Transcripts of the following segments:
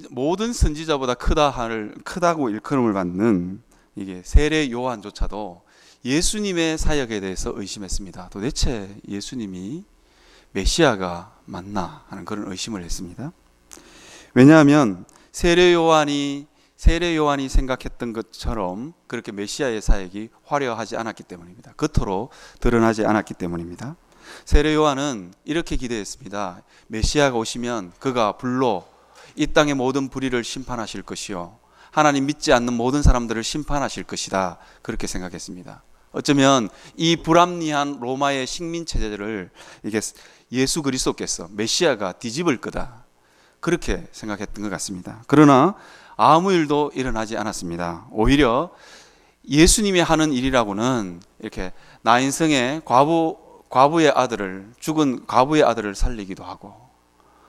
모든 선지자보다 크다고 일컬음을 받는 이게 세례 요한조차도 예수님의 사역에 대해서 의심했습니다. 도대체 예수님이 메시아가 맞나 하는 그런 의심을 했습니다. 왜냐하면 세례 요한이 생각했던 것처럼 그렇게 메시아의 사역이 화려하지 않았기 때문입니다. 겉으로 드러나지 않았기 때문입니다. 세례 요한은 이렇게 기대했습니다. 메시아가 오시면 그가 불로 이 땅의 모든 불의를 심판하실 것이요 하나님 믿지 않는 모든 사람들을 심판하실 것이다. 그렇게 생각했습니다. 어쩌면 이 불합리한 로마의 식민 체제를 이게 예수 그리스도께서 메시아가 뒤집을 거다. 그렇게 생각했던 것 같습니다. 그러나 아무 일도 일어나지 않았습니다. 오히려 예수님이 하는 일이라고는 이렇게 나인성의 과부의 아들을, 죽은 과부의 아들을 살리기도 하고,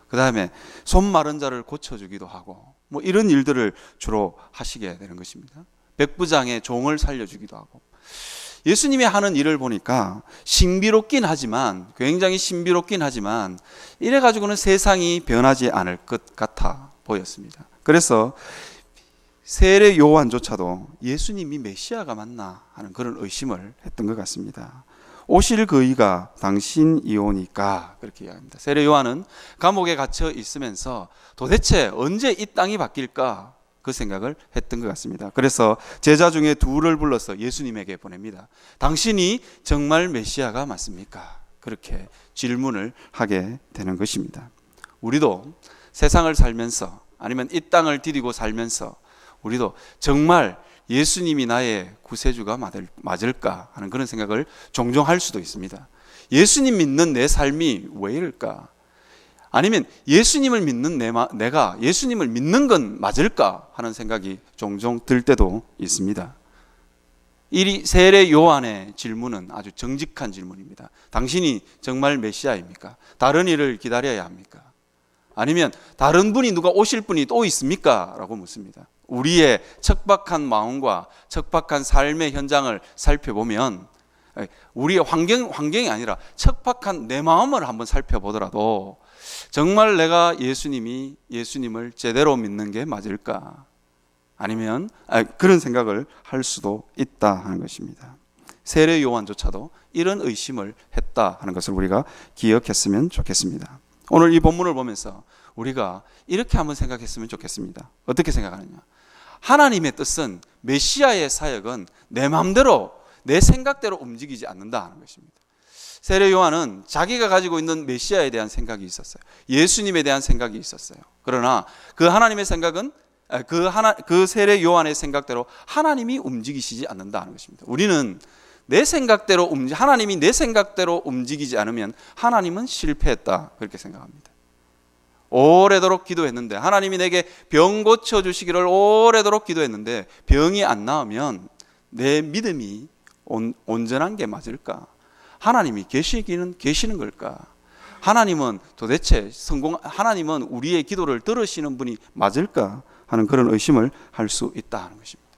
그 다음에 손 마른 자를 고쳐주기도 하고, 뭐 이런 일들을 주로 하시게 되는 것입니다. 백부장의 종을 살려주기도 하고. 예수님이 하는 일을 보니까 굉장히 신비롭긴 하지만 이래가지고는 세상이 변하지 않을 것 같아 보였습니다. 그래서 세례 요한조차도 예수님이 메시아가 맞나 하는 그런 의심을 했던 것 같습니다. 오실 그이가 당신이오니까 그렇게 이야기합니다. 세례 요한은 감옥에 갇혀 있으면서 도대체 언제 이 땅이 바뀔까 그 생각을 했던 것 같습니다. 그래서 제자 중에 둘을 불러서 예수님에게 보냅니다. 당신이 정말 메시아가 맞습니까? 그렇게 질문을 하게 되는 것입니다. 우리도 세상을 살면서 아니면 이 땅을 디디고 살면서 우리도 정말 예수님이 나의 구세주가 맞을까 하는 그런 생각을 종종 할 수도 있습니다. 예수님 믿는 내 삶이 왜 이럴까? 아니면 예수님을 믿는 내가 예수님을 믿는 건 맞을까 하는 생각이 종종 들 때도 있습니다. 이 세례 요한의 질문은 아주 정직한 질문입니다. 당신이 정말 메시아입니까? 다른 일을 기다려야 합니까? 아니면 다른 분이 누가 오실 분이 또 있습니까? 라고 묻습니다. 우리의 척박한 마음과 척박한 삶의 현장을 살펴보면 우리의 환경이 아니라 척박한 내 마음을 한번 살펴보더라도 정말 내가 예수님을 제대로 믿는 게 맞을까? 아니면 그런 생각을 할 수도 있다 하는 것입니다. 세례 요한조차도 이런 의심을 했다 하는 것을 우리가 기억했으면 좋겠습니다. 오늘 이 본문을 보면서 우리가 이렇게 한번 생각했으면 좋겠습니다. 어떻게 생각하느냐? 하나님의 뜻은 메시아의 사역은 내 마음대로 내 생각대로 움직이지 않는다 하는 것입니다. 세례 요한은 자기가 가지고 있는 메시아에 대한 생각이 있었어요. 예수님에 대한 생각이 있었어요. 그러나 그 하나님의 생각은 그 세례 요한의 생각대로 하나님이 움직이시지 않는다 하는 것입니다. 우리는 하나님이 내 생각대로 움직이지 않으면 하나님은 실패했다 그렇게 생각합니다. 오래도록 기도했는데 하나님이 내게 병 고쳐주시기를 오래도록 기도했는데 병이 안 나으면 내 믿음이 온전한 게 맞을까? 하나님이 계시는 걸까? 하나님은 도대체 하나님은 우리의 기도를 들으시는 분이 맞을까? 하는 그런 의심을 할 수 있다 하는 것입니다.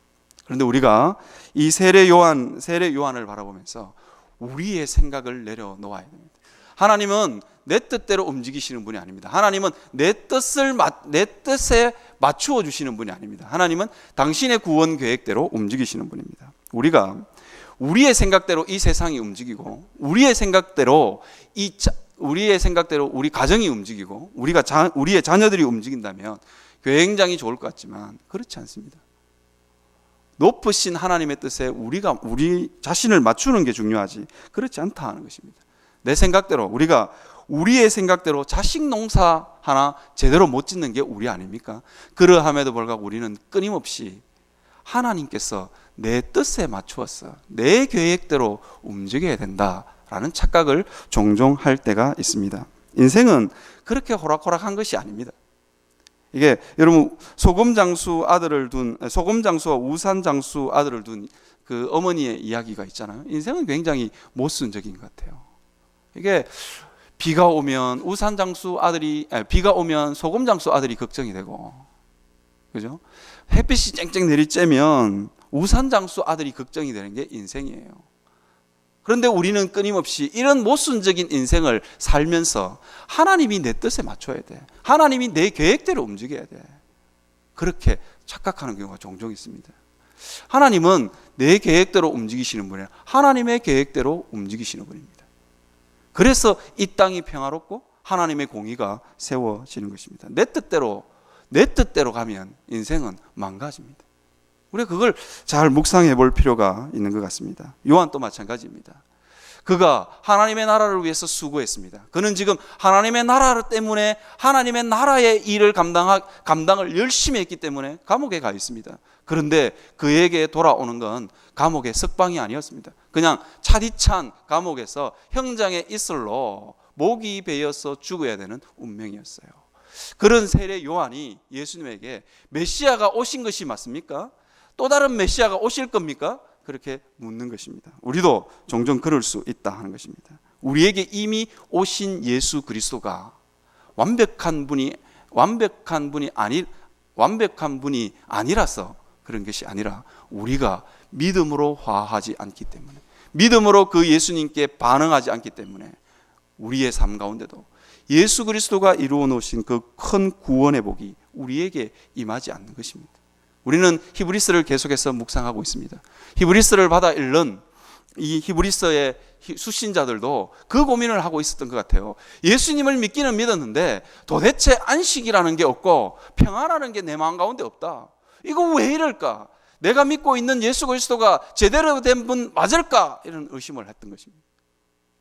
그런데 우리가 이 세례 요한을 바라보면서 우리의 생각을 내려놓아야 됩니다. 하나님은 내 뜻대로 움직이시는 분이 아닙니다. 하나님은 내 뜻에 맞추어 주시는 분이 아닙니다. 하나님은 당신의 구원 계획대로 움직이시는 분입니다. 우리가 우리의 생각대로 이 세상이 움직이고 우리의 생각대로 우리 가정이 움직이고 우리의 자녀들이 움직인다면 굉장히 좋을 것 같지만 그렇지 않습니다. 높으신 하나님의 뜻에 우리 자신을 맞추는 게 중요하지 그렇지 않다 하는 것입니다. 내 생각대로 우리의 생각대로 자식 농사 하나 제대로 못 짓는 게 우리 아닙니까? 그러함에도 불구하고 우리는 끊임없이 하나님께서 내 뜻에 맞추어서 내 계획대로 움직여야 된다라는 착각을 종종 할 때가 있습니다. 인생은 그렇게 호락호락한 것이 아닙니다. 이게 여러분 소금장수와 우산장수 아들을 둔 그 어머니의 이야기가 있잖아요. 인생은 굉장히 모순적인 것 같아요. 이게 비가 오면 소금장수 아들이 걱정이 되고, 그죠? 햇빛이 쨍쨍 내리쬐면 우산장수 아들이 걱정이 되는 게 인생이에요. 그런데 우리는 끊임없이 이런 모순적인 인생을 살면서 하나님이 내 뜻에 맞춰야 돼. 하나님이 내 계획대로 움직여야 돼. 그렇게 착각하는 경우가 종종 있습니다. 하나님은 내 계획대로 움직이시는 분이에요. 하나님의 계획대로 움직이시는 분입니다. 그래서 이 땅이 평화롭고 하나님의 공의가 세워지는 것입니다. 내 뜻대로 가면 인생은 망가집니다. 우리가 그걸 잘 묵상해 볼 필요가 있는 것 같습니다. 요한도 마찬가지입니다. 그가 하나님의 나라를 위해서 수고했습니다. 그는 지금 하나님의 나라 때문에 하나님의 나라의 일을 감당을 열심히 했기 때문에 감옥에 가 있습니다. 그런데 그에게 돌아오는 건 감옥의 석방이 아니었습니다. 그냥 차디찬 감옥에서 형장의 이슬로 목이 베어서 죽어야 되는 운명이었어요. 그런 세례 요한이 예수님에게 메시아가 오신 것이 맞습니까? 또 다른 메시아가 오실 겁니까? 그렇게 묻는 것입니다. 우리도 종종 그럴 수 있다 하는 것입니다. 우리에게 이미 오신 예수 그리스도가 완벽한 분이 아니라서 그런 것이 아니라 우리가 믿음으로 화하지 않기 때문에, 믿음으로 그 예수님께 반응하지 않기 때문에 우리의 삶 가운데도 예수 그리스도가 이루어 놓으신 그 큰 구원의 복이 우리에게 임하지 않는 것입니다. 우리는 히브리서를 계속해서 묵상하고 있습니다. 히브리서를 받아 읽는 이 히브리서의 수신자들도 그 고민을 하고 있었던 것 같아요. 예수님을 믿기는 믿었는데 도대체 안식이라는 게 없고 평화라는 게 내 마음 가운데 없다. 이거 왜 이럴까? 내가 믿고 있는 예수 그리스도가 제대로 된 분 맞을까? 이런 의심을 했던 것입니다.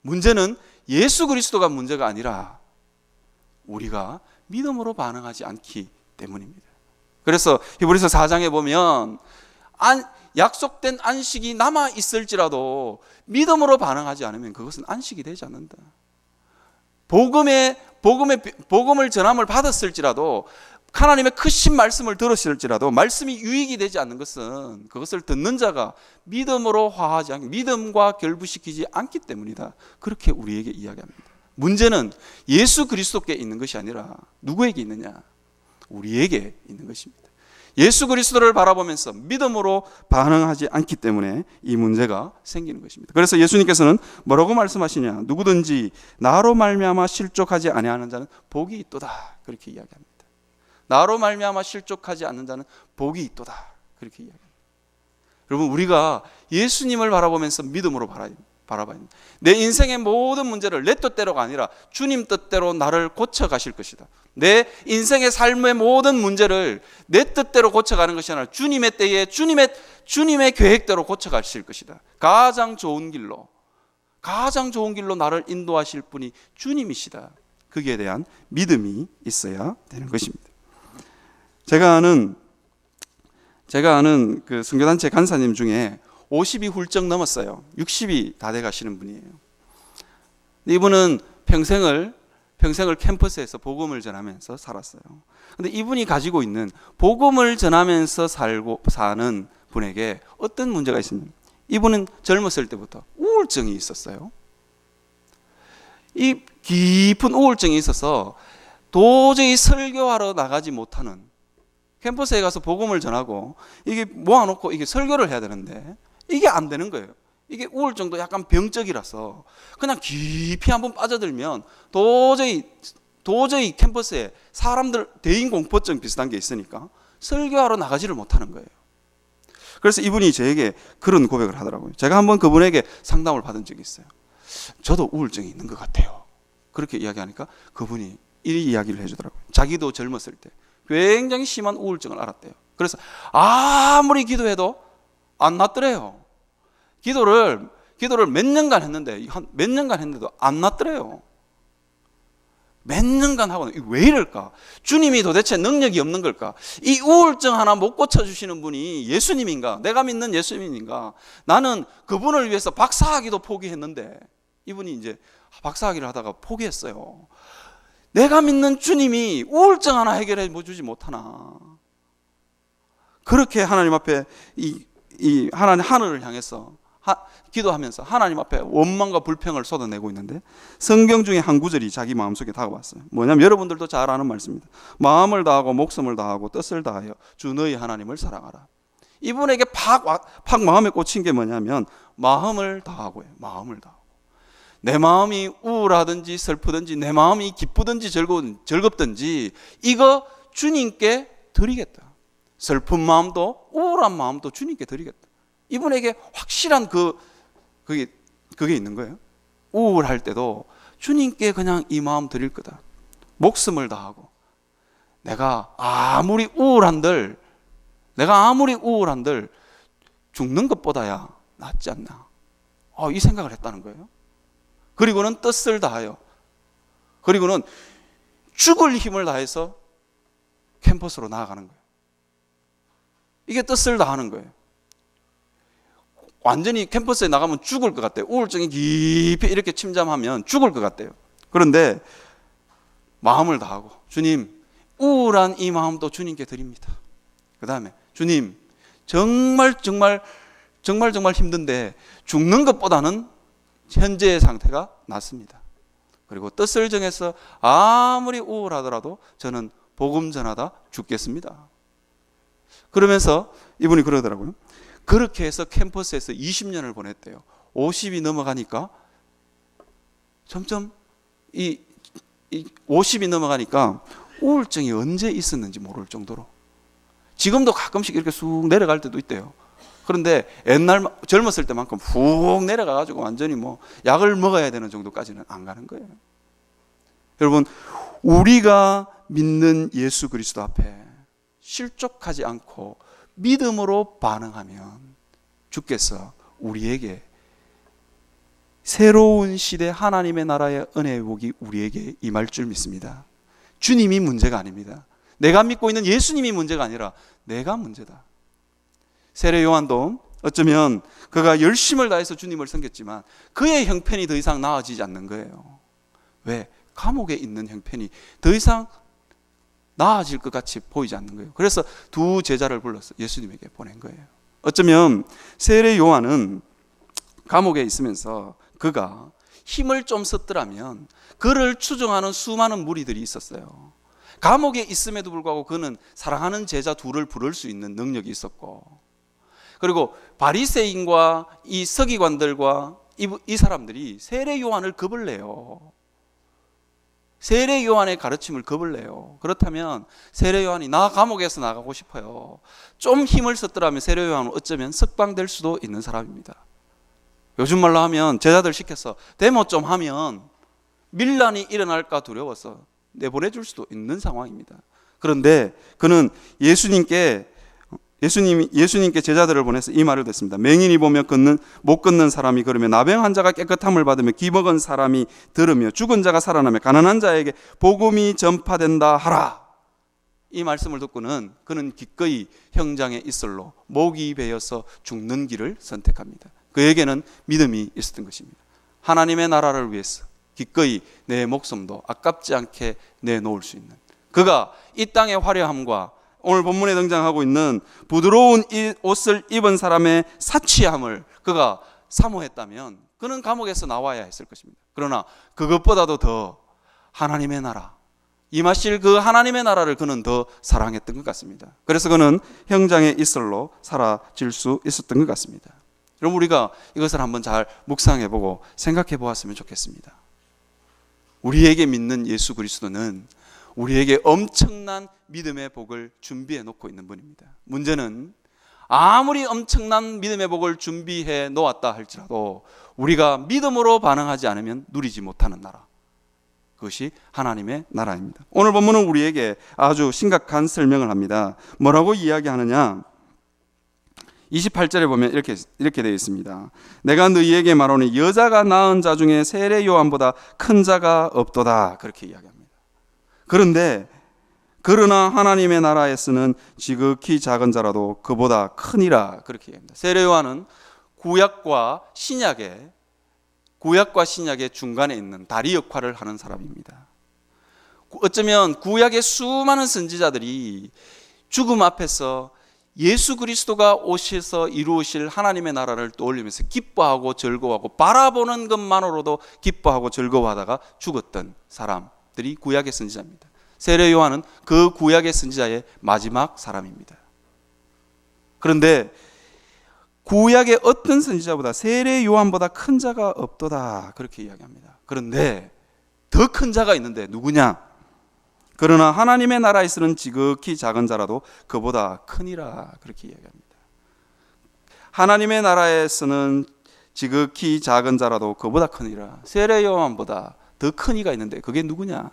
문제는 예수 그리스도가 문제가 아니라 우리가 믿음으로 반응하지 않기 때문입니다. 그래서 히브리서 4장에 보면 약속된 안식이 남아 있을지라도 믿음으로 반응하지 않으면 그것은 안식이 되지 않는다. 복음을 전함을 받았을지라도 하나님의 크신 말씀을 들었을지라도 말씀이 유익이 되지 않는 것은 그것을 듣는 자가 믿음으로 화하지 않기, 믿음과 결부시키지 않기 때문이다. 그렇게 우리에게 이야기합니다. 문제는 예수 그리스도께 있는 것이 아니라 누구에게 있느냐? 우리에게 있는 것입니다. 예수 그리스도를 바라보면서 믿음으로 반응하지 않기 때문에 이 문제가 생기는 것입니다. 그래서 예수님께서는 뭐라고 말씀하시냐? 누구든지 나로 말미암아 실족하지 아니하는 자는 복이 있도다. 그렇게 이야기합니다. 나로 말미암아 실족하지 않는 자는 복이 있도다. 그렇게 이야기합니다. 여러분, 우리가 예수님을 바라보면서 믿음으로 바라봐야 합니다. 내 인생의 모든 문제를 내 뜻대로가 아니라 주님 뜻대로 나를 고쳐가실 것이다. 내 인생의 삶의 모든 문제를 내 뜻대로 고쳐가는 것이 아니라 주님의 때에 주님의 계획대로 고쳐가실 것이다. 가장 좋은 길로 나를 인도하실 분이 주님이시다. 거기에 대한 믿음이 있어야 되는 것입니다. 제가 아는 그 선교단체 간사님 중에 50이 훌쩍 넘었어요. 60이 다 돼 가시는 분이에요. 이분은 평생을 캠퍼스에서 복음을 전하면서 살았어요. 그런데 이분이 가지고 있는 복음을 전하면서 사는 분에게 어떤 문제가 있습니까? 이분은 젊었을 때부터 우울증이 있었어요. 이 깊은 우울증이 있어서 도저히 설교하러 나가지 못하는, 캠퍼스에 가서 복음을 전하고 이게 모아놓고 이게 설교를 해야 되는데 이게 안 되는 거예요. 이게 우울증도 약간 병적이라서 그냥 깊이 한번 빠져들면 도저히 캠퍼스에 사람들 대인공포증 비슷한 게 있으니까 설교하러 나가지를 못하는 거예요. 그래서 이분이 저에게 그런 고백을 하더라고요. 제가 한번 그분에게 상담을 받은 적이 있어요. 저도 우울증이 있는 것 같아요. 그렇게 이야기하니까 그분이 이 이야기를 해주더라고요. 자기도 젊었을 때 굉장히 심한 우울증을 앓았대요. 그래서 아무리 기도해도 안 낫더래요. 기도를 몇 년간 했는데도 안 낫더래요. 몇 년간 하고는 왜 이럴까? 주님이 도대체 능력이 없는 걸까? 이 우울증 하나 못 고쳐주시는 분이 예수님인가? 내가 믿는 예수님인가? 나는 그분을 위해서 박사학위도 포기했는데 이분이 이제 박사학위를 하다가 포기했어요. 내가 믿는 주님이 우울증 하나 해결해 주지 못하나? 그렇게 하나님 앞에 하늘을 향해서 기도하면서 하나님 앞에 원망과 불평을 쏟아내고 있는데 성경 중에 한 구절이 자기 마음속에 다가왔어요. 뭐냐면 여러분들도 잘 아는 말씀입니다. 마음을 다하고 목숨을 다하고 뜻을 다하여 주 너희 하나님을 사랑하라. 이분에게 팍 마음에 꽂힌 게 뭐냐면 마음을 다하고요. 마음을 다하고. 내 마음이 우울하든지 슬프든지 내 마음이 기쁘든지 즐겁든지 이거 주님께 드리겠다. 슬픈 마음도 우울한 마음도 주님께 드리겠다. 이분에게 확실한 그게 있는 거예요. 우울할 때도 주님께 그냥 이 마음 드릴 거다. 목숨을 다하고 내가 아무리 우울한들 죽는 것보다야 낫지 않나. 이 생각을 했다는 거예요. 그리고는 뜻을 다하여 그리고는 죽을 힘을 다해서 캠퍼스로 나아가는 거예요. 이게 뜻을 다하는 거예요. 완전히 캠퍼스에 나가면 죽을 것 같아요. 우울증이 깊이 이렇게 침잠하면 죽을 것 같아요. 그런데 마음을 다하고 주님, 우울한 이 마음도 주님께 드립니다. 그 다음에 주님, 정말 힘든데 죽는 것보다는 현재의 상태가 낫습니다. 그리고 뜻을 정해서 아무리 우울하더라도 저는 복음 전하다 죽겠습니다. 그러면서 이분이 그러더라고요. 그렇게 해서 캠퍼스에서 20년을 보냈대요. 50이 넘어가니까 점점 이 50이 넘어가니까 우울증이 언제 있었는지 모를 정도로 지금도 가끔씩 이렇게 쑥 내려갈 때도 있대요. 그런데 옛날 젊었을 때만큼 훅 내려가가지고 완전히 약을 먹어야 되는 정도까지는 안 가는 거예요. 여러분, 우리가 믿는 예수 그리스도 앞에 실족하지 않고 믿음으로 반응하면 주께서 우리에게 새로운 시대 하나님의 나라의 은혜의 복이 우리에게 임할 줄 믿습니다. 주님이 문제가 아닙니다. 내가 믿고 있는 예수님이 문제가 아니라 내가 문제다. 세례 요한도 어쩌면 그가 열심을 다해서 주님을 섬겼지만 그의 형편이 더 이상 나아지지 않는 거예요. 왜? 감옥에 있는 형편이 더 이상 나아질 것 같이 보이지 않는 거예요. 그래서 두 제자를 불러서 예수님에게 보낸 거예요. 어쩌면 세례 요한은 감옥에 있으면서 그가 힘을 좀 썼더라면 그를 추종하는 수많은 무리들이 있었어요. 감옥에 있음에도 불구하고 그는 사랑하는 제자 둘을 부를 수 있는 능력이 있었고, 그리고 바리새인과 이 서기관들과 이 사람들이 세례 요한을 겁을 내요. 세례 요한의 가르침을 겁을 내요. 그렇다면 세례 요한이 나 감옥에서 나가고 싶어요. 좀 힘을 썼더라면 세례 요한은 어쩌면 석방될 수도 있는 사람입니다. 요즘 말로 하면 제자들 시켜서 데모 좀 하면 밀란이 일어날까 두려워서 내보내줄 수도 있는 상황입니다. 그런데 그는 예수님께 제자들을 보내서 이 말을 했습니다. 맹인이 보며 못 걷는 사람이 걸으며 나병 환자가 깨끗함을 받으며 기먹은 사람이 들으며 죽은 자가 살아나며 가난한 자에게 복음이 전파된다 하라. 이 말씀을 듣고는 그는 기꺼이 형장의 이슬로 목이 베어서 죽는 길을 선택합니다. 그에게는 믿음이 있었던 것입니다. 하나님의 나라를 위해서 기꺼이 내 목숨도 아깝지 않게 내놓을 수 있는, 그가 이 땅의 화려함과 오늘 본문에 등장하고 있는 부드러운 이 옷을 입은 사람의 사치함을 그가 사모했다면 그는 감옥에서 나와야 했을 것입니다. 그러나 그것보다도 더 하나님의 나라, 임하실 그 하나님의 나라를 그는 더 사랑했던 것 같습니다. 그래서 그는 형장의 이슬로 사라질 수 있었던 것 같습니다. 여러분, 우리가 이것을 한번 잘 묵상해보고 생각해 보았으면 좋겠습니다. 우리에게 믿는 예수 그리스도는 우리에게 엄청난 믿음의 복을 준비해 놓고 있는 분입니다. 문제는 아무리 엄청난 믿음의 복을 준비해 놓았다 할지라도 우리가 믿음으로 반응하지 않으면 누리지 못하는 나라, 그것이 하나님의 나라입니다. 오늘 본문은 우리에게 아주 심각한 설명을 합니다. 뭐라고 이야기하느냐? 28절에 보면 이렇게 되어 있습니다. 내가 너희에게 말하노니 여자가 낳은 자 중에 세례 요한보다 큰 자가 없도다. 그렇게 이야기합니다. 그러나 하나님의 나라에서는 지극히 작은 자라도 그보다 크니라. 그렇게 이야기합니다. 세례 요한은 구약과 신약의 중간에 있는 다리 역할을 하는 사람입니다. 어쩌면 구약의 수많은 선지자들이 죽음 앞에서 예수 그리스도가 오셔서 이루실 하나님의 나라를 떠올리면서 기뻐하고 즐거워하고 바라보는 것만으로도 기뻐하고 즐거워하다가 죽었던 사람들이 구약의 선지자입니다. 세례 요한은 그 구약의 선지자의 마지막 사람입니다. 그런데 구약의 어떤 선지자보다 세례 요한보다 큰 자가 없도다 그렇게 이야기합니다. 그런데 더 큰 자가 있는데 누구냐? 그러나 하나님의 나라에서는 지극히 작은 자라도 그보다 크니라 그렇게 이야기합니다. 하나님의 나라에서는 지극히 작은 자라도 그보다 크니라. 세례 요한보다 더 큰 이가 있는데 그게 누구냐?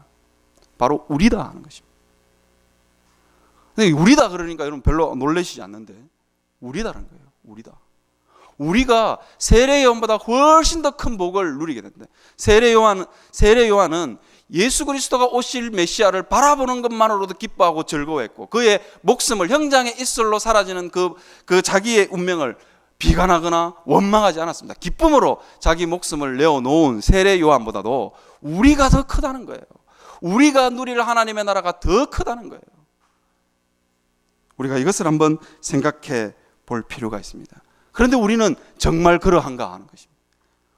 바로 우리다 하는 것입니다. 근데 우리다 그러니까 여러분 별로 놀라시지 않는데 우리다라는 거예요. 우리가 세례 요한보다 훨씬 더 큰 복을 누리게 된다. 세례 요한은 예수 그리스도가 오실 메시아를 바라보는 것만으로도 기뻐하고 즐거워했고 그의 목숨을 형장의 이슬로 사라지는 그 자기의 운명을 비관하거나 원망하지 않았습니다. 기쁨으로 자기 목숨을 내어놓은 세례 요한보다도 우리가 더 크다는 거예요. 우리가 누릴 하나님의 나라가 더 크다는 거예요. 우리가 이것을 한번 생각해 볼 필요가 있습니다. 그런데 우리는 정말 그러한가 하는 것입니다.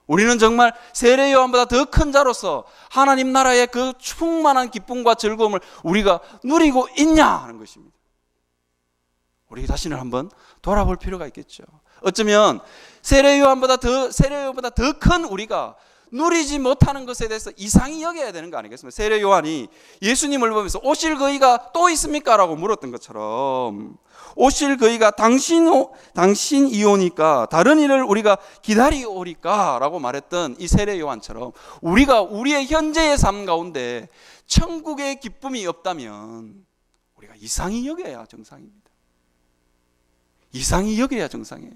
우리는 정말 세례 요한보다 더 큰 자로서 하나님 나라의 그 충만한 기쁨과 즐거움을 우리가 누리고 있냐 하는 것입니다. 우리 자신을 한번 돌아볼 필요가 있겠죠. 어쩌면 세례 요한보다 더 큰 우리가 누리지 못하는 것에 대해서 이상히 여겨야 되는 거 아니겠습니까? 세례 요한이 예수님을 보면서 오실 그이가 또 있습니까? 라고 물었던 것처럼 오실 그이가 당신이 오니까 다른 일을 우리가 기다리오리까? 라고 말했던 이 세례 요한처럼 우리가 우리의 현재의 삶 가운데 천국의 기쁨이 없다면 우리가 이상히 여겨야 정상입니다. 이상히 여겨야 정상이에요.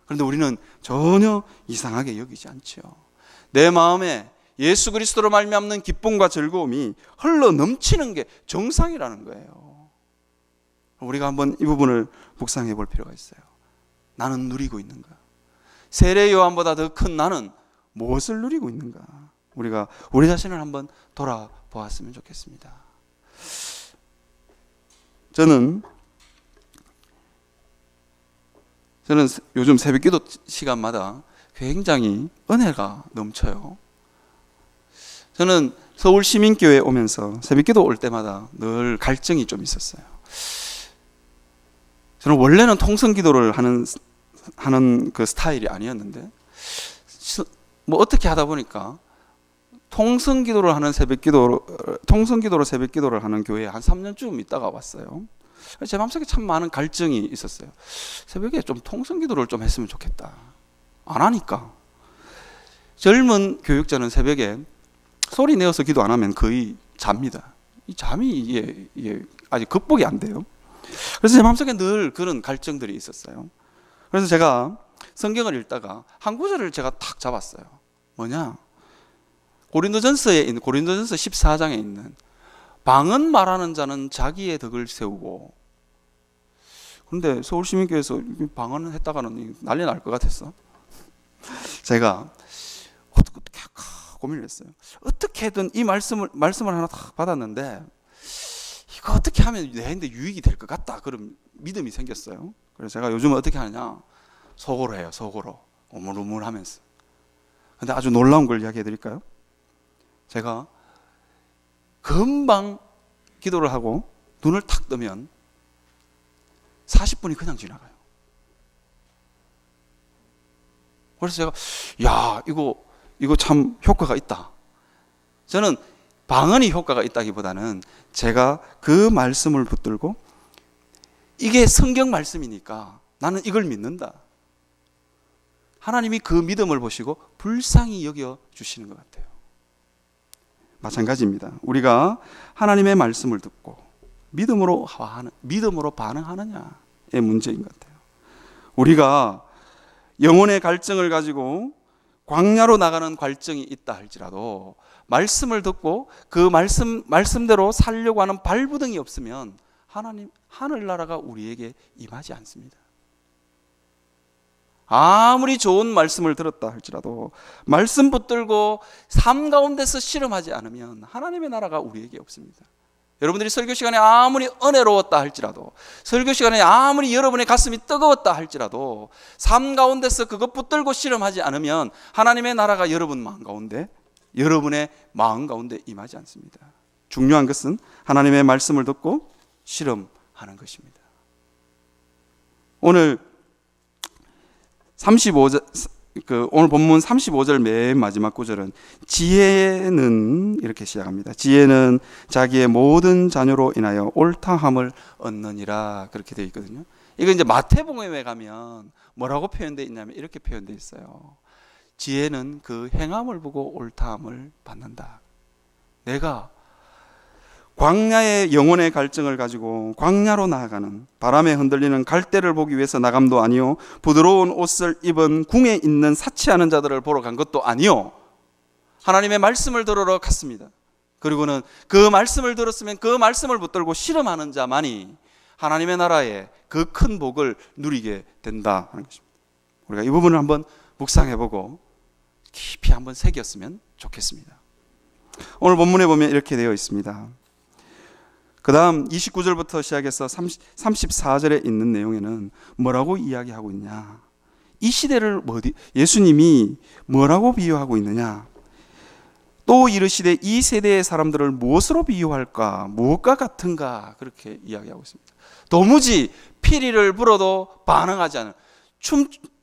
그런데 우리는 전혀 이상하게 여기지 않죠. 내 마음에 예수 그리스도로 말미암는 기쁨과 즐거움이 흘러 넘치는 게 정상이라는 거예요. 우리가 한번 이 부분을 묵상해 볼 필요가 있어요. 나는 누리고 있는가? 세례 요한보다 더 큰 나는 무엇을 누리고 있는가? 우리가 우리 자신을 한번 돌아보았으면 좋겠습니다. 저는 요즘 새벽기도 시간마다 굉장히 은혜가 넘쳐요. 저는 서울 시민교회에 오면서 새벽기도 올 때마다 늘 갈증이 좀 있었어요. 저는 원래는 통성기도를 하는 그 스타일이 아니었는데 뭐 어떻게 하다 보니까 통성기도로 새벽기도를 하는 교회에 한 3년쯤 있다가 왔어요. 제 마음속에 참 많은 갈증이 있었어요. 새벽에 좀 통성기도를 좀 했으면 좋겠다. 안 하니까. 젊은 교육자는 새벽에 소리 내어서 기도 안 하면 거의 잡니다. 이 잠이 이게 아직 극복이 안 돼요. 그래서 제 마음속에 늘 그런 갈증들이 있었어요. 그래서 제가 성경을 읽다가 한 구절을 제가 탁 잡았어요. 뭐냐? 고린도전서 14장에 있는 방언 말하는 자는 자기의 덕을 세우고. 그런데 서울시민교회에서 방언을 했다가는 난리 날 것 같았어. 제가 어떻게 할까 고민을 했어요. 어떻게든 이 말씀을 하나 딱 받았는데 이거 어떻게 하면 내한테 유익이 될 것 같다 그런 믿음이 생겼어요. 그래서 제가 요즘은 어떻게 하느냐, 속으로 해요. 속으로 우물우물하면서. 근데 아주 놀라운 걸 이야기해 드릴까요? 제가 금방 기도를 하고 눈을 탁 뜨면 40분이 그냥 지나가요. 그래서 제가 이거 참 효과가 있다. 저는 방언이 효과가 있다기보다는 제가 그 말씀을 붙들고 이게 성경 말씀이니까 나는 이걸 믿는다. 하나님이 그 믿음을 보시고 불쌍히 여겨 주시는 것 같아요. 마찬가지입니다. 우리가 하나님의 말씀을 듣고 믿음으로 반응하느냐의 문제인 것 같아요. 우리가 영혼의 갈증을 가지고 광야로 나가는 갈증이 있다 할지라도 말씀을 듣고 그 말씀대로 살려고 하는 발부등이 없으면 하늘나라가 우리에게 임하지 않습니다. 아무리 좋은 말씀을 들었다 할지라도 말씀 붙들고 삶 가운데서 실험하지 않으면 하나님의 나라가 우리에게 없습니다. 여러분들이 설교 시간에 아무리 은혜로웠다 할지라도, 설교 시간에 아무리 여러분의 가슴이 뜨거웠다 할지라도 삶 가운데서 그것 붙들고 실험하지 않으면 하나님의 나라가 여러분의 마음 가운데 임하지 않습니다. 중요한 것은 하나님의 말씀을 듣고 실험하는 것입니다. 오늘 35절, 오늘 본문 35절 맨 마지막 구절은 지혜는 이렇게 시작합니다. 지혜는 자기의 모든 자녀로 인하여 옳다함을 얻느니라, 그렇게 되어 있거든요. 이거 이제 마태복음에 가면 뭐라고 표현되어 있냐면 이렇게 표현되어 있어요. 지혜는 그 행함을 보고 옳다함을 받는다. 내가 광야의 영혼의 갈증을 가지고 광야로 나아가는, 바람에 흔들리는 갈대를 보기 위해서 나감도 아니요, 부드러운 옷을 입은 궁에 있는 사치하는 자들을 보러 간 것도 아니요, 하나님의 말씀을 들으러 갔습니다. 그리고는 그 말씀을 들었으면 그 말씀을 붙들고 실험하는 자만이 하나님의 나라의 그 큰 복을 누리게 된다 하는 것입니다. 우리가 이 부분을 한번 묵상해보고 깊이 한번 새겼으면 좋겠습니다. 오늘 본문에 보면 이렇게 되어 있습니다. 그 다음 29절부터 시작해서 34절에 있는 내용에는 뭐라고 이야기하고 있냐, 이 시대를 예수님이 뭐라고 비유하고 있느냐, 또 이르시되 이 세대의 사람들을 무엇으로 비유할까, 무엇과 같은가, 그렇게 이야기하고 있습니다. 도무지 피리를 불어도 반응하지 않은,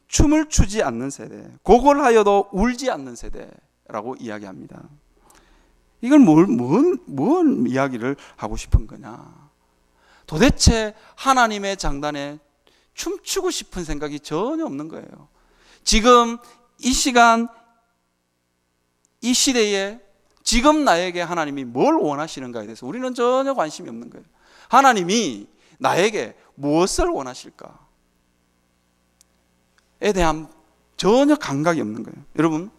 춤을 추지 않는 세대, 곡을 하여도 울지 않는 세대라고 이야기합니다. 이걸 뭔 이야기를 하고 싶은 거냐? 도대체 하나님의 장단에 춤추고 싶은 생각이 전혀 없는 거예요. 지금 이 시간, 이 시대에 지금 나에게 하나님이 뭘 원하시는가에 대해서 우리는 전혀 관심이 없는 거예요. 하나님이 나에게 무엇을 원하실까에 대한 전혀 감각이 없는 거예요. 여러분,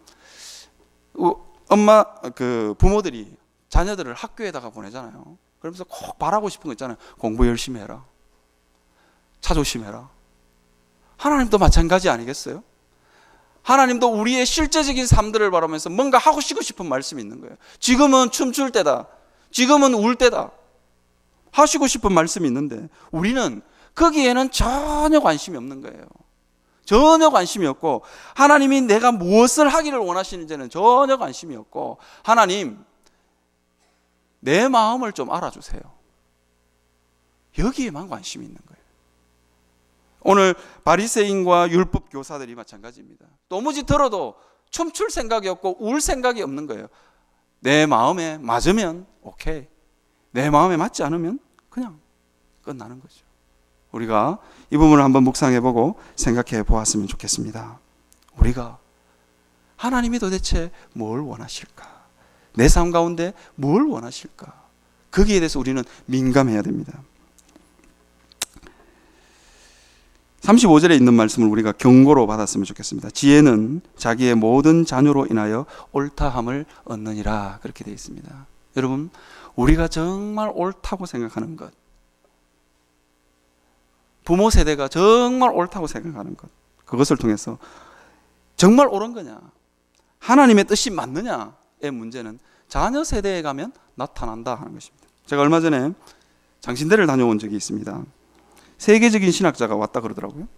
부모들이 자녀들을 학교에다가 보내잖아요. 그러면서 꼭 바라고 싶은 거 있잖아요. 공부 열심히 해라, 차 조심해라. 하나님도 마찬가지 아니겠어요? 하나님도 우리의 실제적인 삶들을 바라면서 뭔가 하고 싶은 말씀이 있는 거예요. 지금은 춤출 때다, 지금은 울 때다, 하시고 싶은 말씀이 있는데 우리는 거기에는 전혀 관심이 없는 거예요. 전혀 관심이 없고, 하나님이 내가 무엇을 하기를 원하시는지는 전혀 관심이 없고, 하나님 내 마음을 좀 알아주세요, 여기에만 관심이 있는 거예요. 오늘 바리새인과 율법 교사들이 마찬가지입니다. 도무지 들어도 춤출 생각이 없고 울 생각이 없는 거예요. 내 마음에 맞으면 오케이, 내 마음에 맞지 않으면 그냥 끝나는 거죠. 우리가 이 부분을 한번 묵상해보고 생각해 보았으면 좋겠습니다. 우리가 하나님이 도대체 뭘 원하실까, 내 삶 가운데 뭘 원하실까, 거기에 대해서 우리는 민감해야 됩니다. 35절에 있는 말씀을 우리가 경고로 받았으면 좋겠습니다. 지혜는 자기의 모든 자녀로 인하여 옳다함을 얻느니라, 그렇게 되어 있습니다. 여러분, 우리가 정말 옳다고 생각하는 것, 부모 세대가 정말 옳다고 생각하는 것, 그것을 통해서 정말 옳은 거냐, 하나님의 뜻이 맞느냐의 문제는 자녀 세대에 가면 나타난다 하는 것입니다. 제가 얼마 전에 장신대를 다녀온 적이 있습니다. 세계적인 신학자가 왔다 그러더라고요.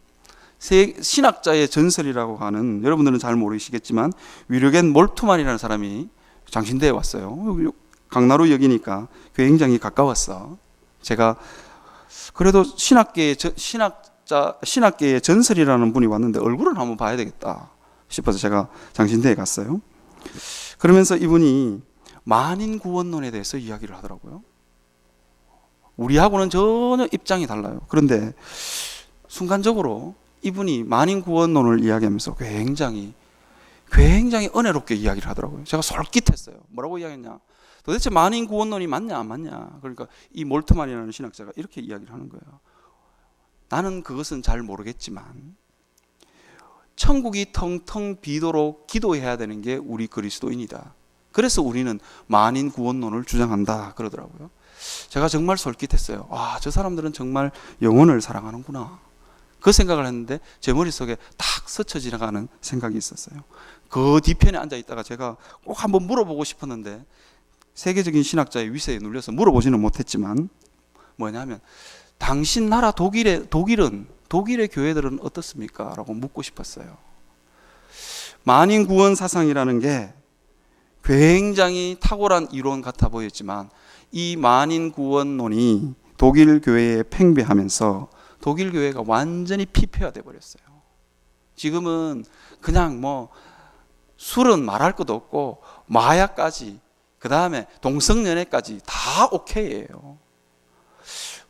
신학자의 전설이라고 하는, 여러분들은 잘 모르시겠지만 위르겐 몰트만이라는 사람이 장신대에 왔어요. 강나루역이니까 굉장히 가까웠어. 제가 그래도 신학계의 전설이라는 분이 왔는데 얼굴은 한번 봐야 되겠다 싶어서 제가 장신대에 갔어요. 그러면서 이분이 만인 구원론에 대해서 이야기를 하더라고요. 우리하고는 전혀 입장이 달라요. 그런데 순간적으로 이분이 만인 구원론을 이야기하면서 굉장히 은혜롭게 이야기를 하더라고요. 제가 솔깃했어요. 뭐라고 이야기했냐, 도대체 만인 구원론이 맞냐 안 맞냐. 그러니까 이 몰트만이라는 신학자가 이렇게 이야기를 하는 거예요. 나는 그것은 잘 모르겠지만 천국이 텅텅 비도록 기도해야 되는 게 우리 그리스도인이다. 그래서 우리는 만인 구원론을 주장한다 그러더라고요. 제가 정말 솔깃했어요. 와, 저 사람들은 정말 영혼을 사랑하는구나, 그 생각을 했는데 제 머릿속에 탁 스쳐 지나가는 생각이 있었어요. 그 뒤편에 앉아 있다가 제가 꼭 한번 물어보고 싶었는데 세계적인 신학자의 위세에 눌려서 물어보지는 못했지만, 뭐냐면 당신 나라 독일의 교회들은 어떻습니까? 라고 묻고 싶었어요. 만인 구원 사상이라는 게 굉장히 탁월한 이론 같아 보였지만 이 만인 구원론이 독일 교회에 팽배하면서 독일 교회가 완전히 피폐화돼 버렸어요. 지금은 그냥 뭐 술은 말할 것도 없고 마약까지, 그 다음에 동성연애까지 다 오케이예요.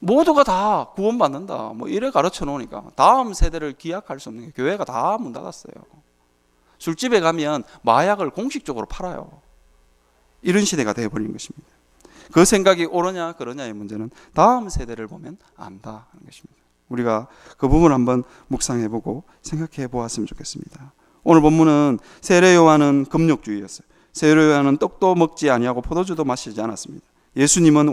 모두가 다 구원받는다 뭐 이래 가르쳐 놓으니까 다음 세대를 기약할 수 없는 게 교회가 다 문 닫았어요. 술집에 가면 마약을 공식적으로 팔아요. 이런 시대가 되어버린 것입니다. 그 생각이 옳으냐 그러냐의 문제는 다음 세대를 보면 안다 하는 것입니다. 우리가 그 부분을 한번 묵상해보고 생각해 보았으면 좋겠습니다. 오늘 본문은 세례 요한은 금욕주의였어요. 세례 요한은 떡도 먹지 아니하고 포도주도 마시지 않았습니다. 예수님은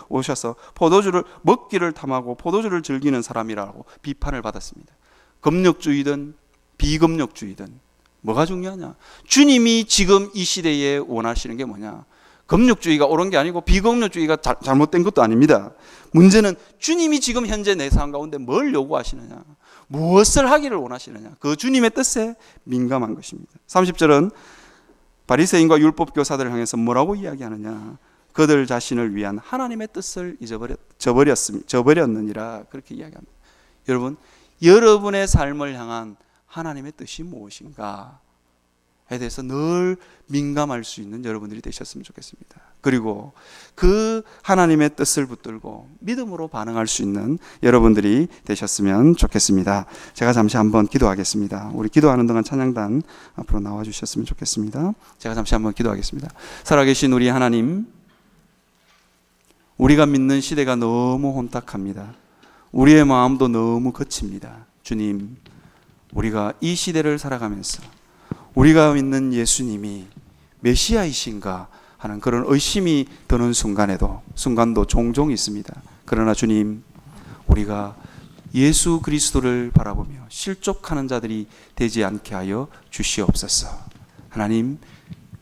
오셔서 포도주를 먹기를 탐하고 포도주를 즐기는 사람이라고 비판을 받았습니다. 금욕주의든 비금욕주의든 뭐가 중요하냐? 주님이 지금 이 시대에 원하시는 게 뭐냐? 금욕주의가 옳은 게 아니고 비금욕주의가 잘못된 것도 아닙니다. 문제는 주님이 지금 현재 내 삶 가운데 뭘 요구하시느냐, 무엇을 하기를 원하시느냐, 그 주님의 뜻에 민감한 것입니다. 30절은 바리새인과 율법 교사들을 향해서 뭐라고 이야기하느냐? 그들 자신을 위한 하나님의 뜻을 저버렸느니라 그렇게 이야기합니다. 여러분, 여러분의 삶을 향한 하나님의 뜻이 무엇인가에 대해서 늘 민감할 수 있는 여러분들이 되셨으면 좋겠습니다. 그리고 그 하나님의 뜻을 붙들고 믿음으로 반응할 수 있는 여러분들이 되셨으면 좋겠습니다. 제가 잠시 한번 기도하겠습니다. 우리 기도하는 동안 찬양단 앞으로 나와 주셨으면 좋겠습니다. 제가 잠시 한번 기도하겠습니다. 살아계신 우리 하나님, 우리가 믿는 시대가 너무 혼탁합니다. 우리의 마음도 너무 거칩니다. 주님, 우리가 이 시대를 살아가면서 우리가 믿는 예수님이 메시아이신가 하는 그런 의심이 드는 순간도 종종 있습니다. 그러나 주님, 우리가 예수 그리스도를 바라보며 실족하는 자들이 되지 않게 하여 주시옵소서. 하나님,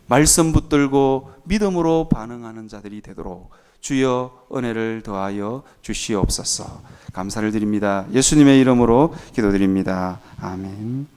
말씀 붙들고 믿음으로 반응하는 자들이 되도록 주여 은혜를 더하여 주시옵소서. 감사를 드립니다. 예수님의 이름으로 기도드립니다. 아멘.